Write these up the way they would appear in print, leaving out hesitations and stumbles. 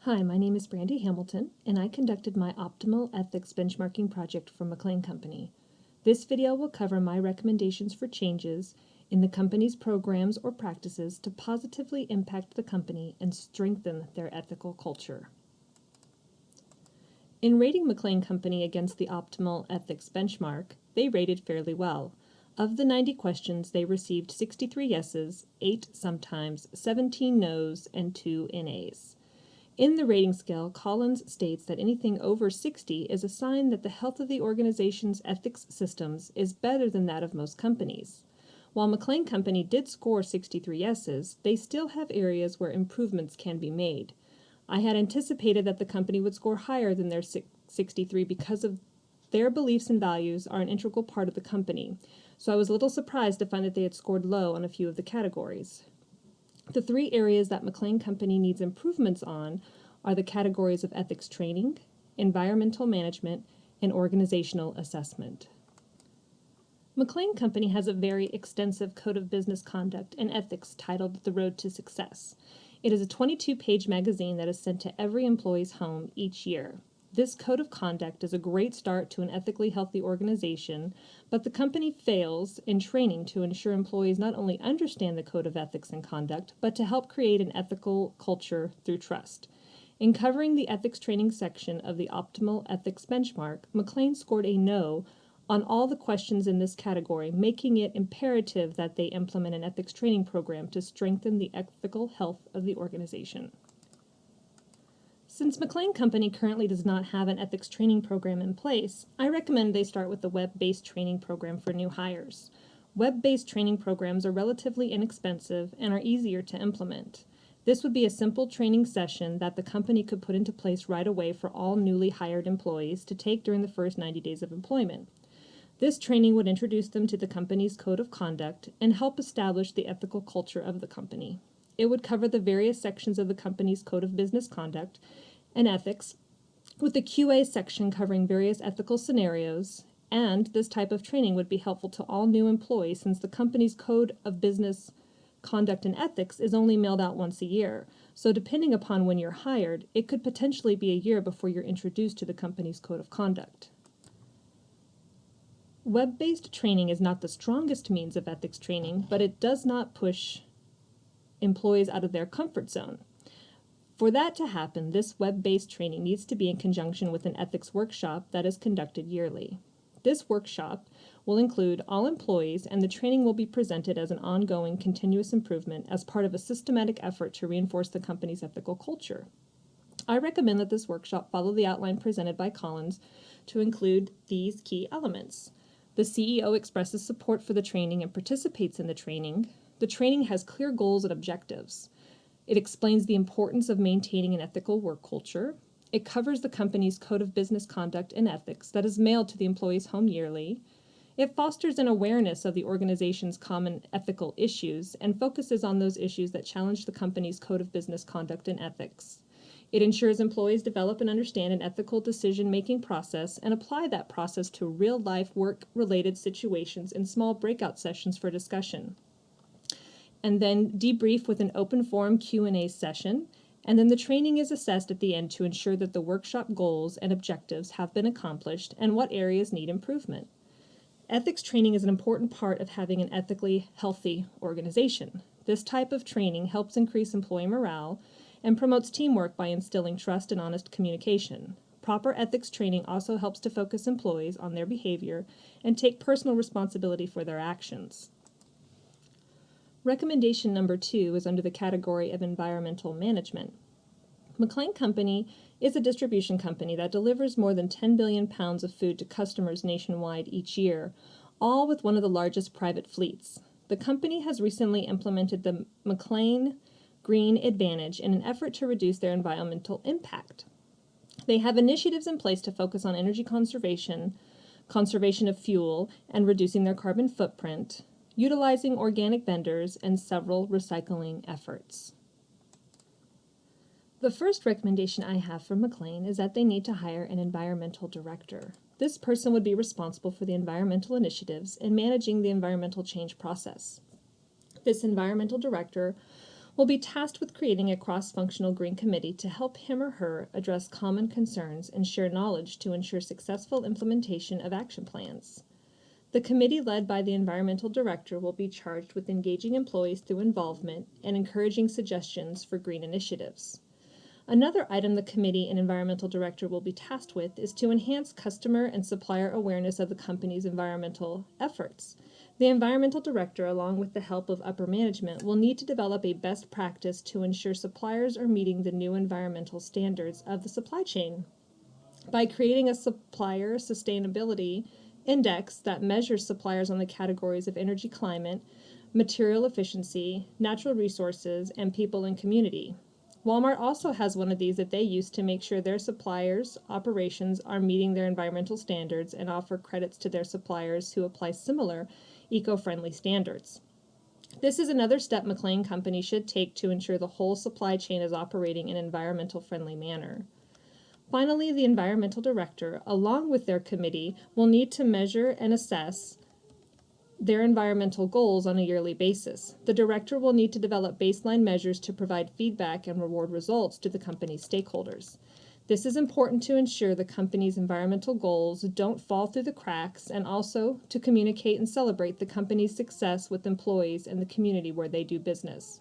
Hi, my name is Brandy Hamilton, and I conducted my Optimal Ethics Benchmarking project for McLean Company. This video will cover my recommendations for changes in the company's programs or practices to positively impact the company and strengthen their ethical culture. In rating McLean Company against the Optimal Ethics Benchmark, they rated fairly well. Of the 90 questions, they received 63 yeses, 8 sometimes, 17 nos, and 2 NAs. In the rating scale, Collins states that anything over 60 is a sign that the health of the organization's ethics systems is better than that of most companies. While McLean Company did score 63 yeses, they still have areas where improvements can be made. I had anticipated that the company would score higher than their 63 because of their beliefs and values are an integral part of the company, so I was a little surprised to find that they had scored low on a few of the categories. The 3 areas that McLean Company needs improvements on are the categories of ethics training, environmental management, and organizational assessment. McLean Company has a very extensive code of business conduct and ethics titled The Road to Success. It is a 22-page magazine that is sent to every employee's home each year. This code of conduct is a great start to an ethically healthy organization, but the company fails in training to ensure employees not only understand the code of ethics and conduct, but to help create an ethical culture through trust. In covering the ethics training section of the Optimal Ethics Benchmark, McLean scored a no on all the questions in this category, making it imperative that they implement an ethics training program to strengthen the ethical health of the organization. Since McLean Company currently does not have an ethics training program in place, I recommend they start with the web-based training program for new hires. Web-based training programs are relatively inexpensive and are easier to implement. This would be a simple training session that the company could put into place right away for all newly hired employees to take during the first 90 days of employment. This training would introduce them to the company's code of conduct and help establish the ethical culture of the company. It would cover the various sections of the company's code of business conduct and ethics, with the QA section covering various ethical scenarios, and this type of training would be helpful to all new employees since the company's code of business conduct and ethics is only mailed out once a year. So depending upon when you're hired, it could potentially be a year before you're introduced to the company's code of conduct. Web-based training is not the strongest means of ethics training, but it does not push employees out of their comfort zone. For that to happen, this web-based training needs to be in conjunction with an ethics workshop that is conducted yearly. This workshop will include all employees, and the training will be presented as an ongoing continuous improvement as part of a systematic effort to reinforce the company's ethical culture. I recommend that this workshop follow the outline presented by Collins to include these key elements. The CEO expresses support for the training and participates in the training. The training has clear goals and objectives. It explains the importance of maintaining an ethical work culture. It covers the company's code of business conduct and ethics that is mailed to the employee's home yearly. It fosters an awareness of the organization's common ethical issues and focuses on those issues that challenge the company's code of business conduct and ethics. It ensures employees develop and understand an ethical decision-making process and apply that process to real-life work-related situations in small breakout sessions for discussion. And then debrief with an open forum Q&A session, and then the training is assessed at the end to ensure that the workshop goals and objectives have been accomplished and what areas need improvement. Ethics training is an important part of having an ethically healthy organization. This type of training helps increase employee morale and promotes teamwork by instilling trust and honest communication. Proper ethics training also helps to focus employees on their behavior and take personal responsibility for their actions. Recommendation number 2 is under the category of environmental management. McLean Company is a distribution company that delivers more than 10 billion pounds of food to customers nationwide each year, all with one of the largest private fleets. The company has recently implemented the McLean Green Advantage in an effort to reduce their environmental impact. They have initiatives in place to focus on energy conservation, conservation of fuel, and reducing their carbon footprint, utilizing organic vendors, and several recycling efforts. The first recommendation I have for McLean is that they need to hire an environmental director. This person would be responsible for the environmental initiatives and managing the environmental change process. This environmental director will be tasked with creating a cross-functional green committee to help him or her address common concerns and share knowledge to ensure successful implementation of action plans. The committee, led by the environmental director, will be charged with engaging employees through involvement and encouraging suggestions for green initiatives. Another item the committee and environmental director will be tasked with is to enhance customer and supplier awareness of the company's environmental efforts. The environmental director, along with the help of upper management, will need to develop a best practice to ensure suppliers are meeting the new environmental standards of the supply chain. By creating a supplier sustainability index that measures suppliers on the categories of energy, climate, material efficiency, natural resources, and people and community. Walmart also has one of these that they use to make sure their suppliers' operations are meeting their environmental standards and offer credits to their suppliers who apply similar eco-friendly standards. This is another step McLane Company should take to ensure the whole supply chain is operating in an environmental friendly manner. Finally, the environmental director, along with their committee, will need to measure and assess their environmental goals on a yearly basis. The director will need to develop baseline measures to provide feedback and reward results to the company's stakeholders. This is important to ensure the company's environmental goals don't fall through the cracks, and also to communicate and celebrate the company's success with employees and the community where they do business.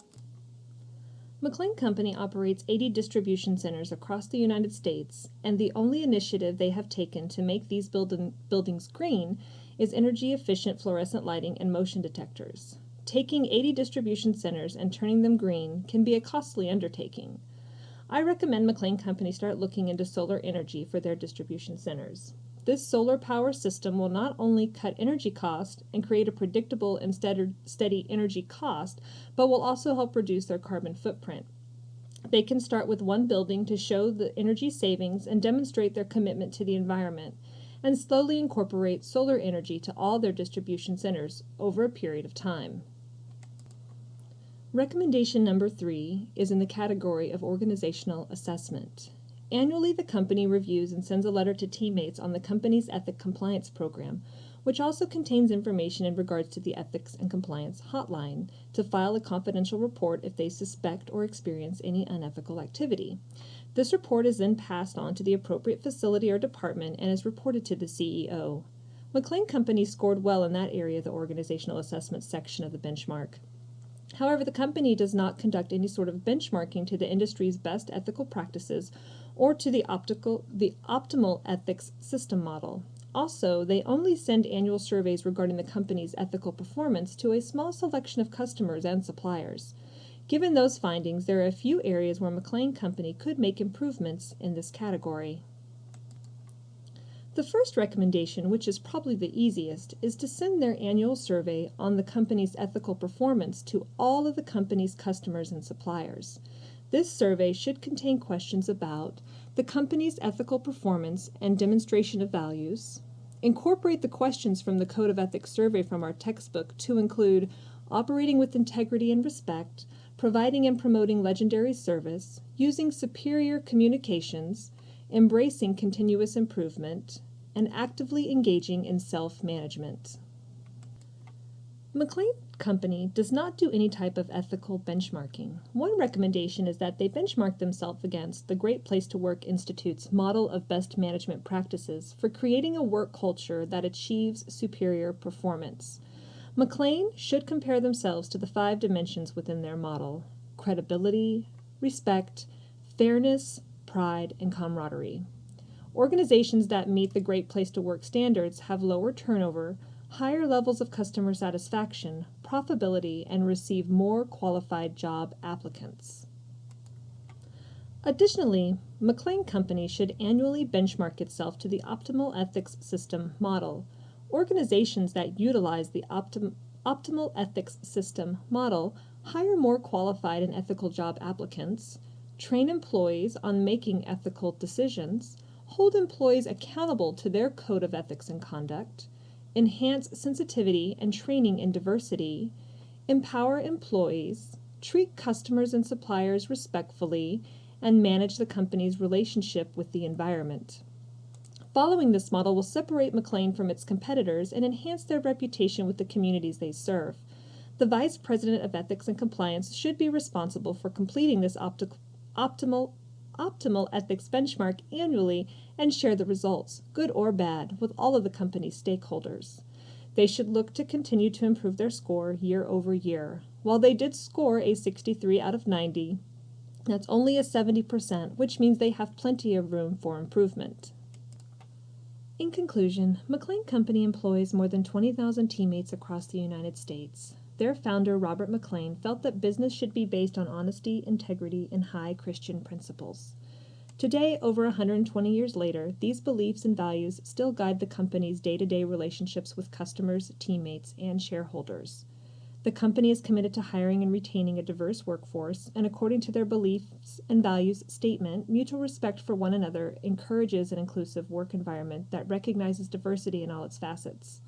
McLane Company operates 80 distribution centers across the United States, and the only initiative they have taken to make these buildings green is energy-efficient fluorescent lighting and motion detectors. Taking 80 distribution centers and turning them green can be a costly undertaking. I recommend McLane Company start looking into solar energy for their distribution centers. This solar power system will not only cut energy cost and create a predictable and steady energy cost, but will also help reduce their carbon footprint. They can start with one building to show the energy savings and demonstrate their commitment to the environment, and slowly incorporate solar energy to all their distribution centers over a period of time. Recommendation number 3 is in the category of organizational assessment. Annually, the company reviews and sends a letter to teammates on the company's ethics compliance program, which also contains information in regards to the ethics and compliance hotline to file a confidential report if they suspect or experience any unethical activity. This report is then passed on to the appropriate facility or department and is reported to the CEO. McLane Company scored well in that area of the organizational assessment section of the benchmark. However, the company does not conduct any sort of benchmarking to the industry's best ethical practices or to the optimal ethics system model. Also, they only send annual surveys regarding the company's ethical performance to a small selection of customers and suppliers. Given those findings, there are a few areas where McLane Company could make improvements in this category. The first recommendation, which is probably the easiest, is to send their annual survey on the company's ethical performance to all of the company's customers and suppliers. This survey should contain questions about the company's ethical performance and demonstration of values, incorporate the questions from the Code of Ethics survey from our textbook to include operating with integrity and respect, providing and promoting legendary service, using superior communications, embracing continuous improvement, and actively engaging in self-management. McLane Company does not do any type of ethical benchmarking. One recommendation is that they benchmark themselves against the Great Place to Work Institute's model of best management practices for creating a work culture that achieves superior performance. McLane should compare themselves to the 5 dimensions within their model: credibility, respect, fairness, pride, and camaraderie. Organizations that meet the Great Place to Work standards have lower turnover, higher levels of customer satisfaction, profitability, and receive more qualified job applicants. Additionally, McLane Company should annually benchmark itself to the optimal ethics system model. Organizations that utilize the optimal ethics system model hire more qualified and ethical job applicants, train employees on making ethical decisions, hold employees accountable to their code of ethics and conduct, enhance sensitivity and training in diversity, empower employees, treat customers and suppliers respectfully, and manage the company's relationship with the environment. Following this model will separate McLane from its competitors and enhance their reputation with the communities they serve. The Vice President of Ethics and Compliance should be responsible for completing this optimal ethics benchmark annually and share the results, good or bad, with all of the company's stakeholders. They should look to continue to improve their score year over year. While they did score a 63 out of 90, that's only a 70%, which means they have plenty of room for improvement. In conclusion, McLean Company employs more than 20,000 teammates across the United States. Their founder, Robert McLean, felt that business should be based on honesty, integrity, and high Christian principles. Today, over 120 years later, these beliefs and values still guide the company's day-to-day relationships with customers, teammates, and shareholders. The company is committed to hiring and retaining a diverse workforce, and according to their beliefs and values statement, mutual respect for one another encourages an inclusive work environment that recognizes diversity in all its facets.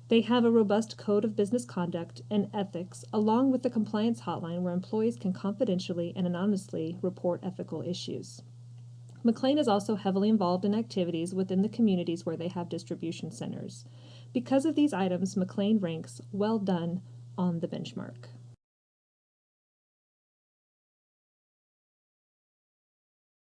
They have a robust code of business conduct and ethics, along with the compliance hotline where employees can confidentially and anonymously report ethical issues. McLean is also heavily involved in activities within the communities where they have distribution centers. Because of these items, McLean ranks well done on the benchmark.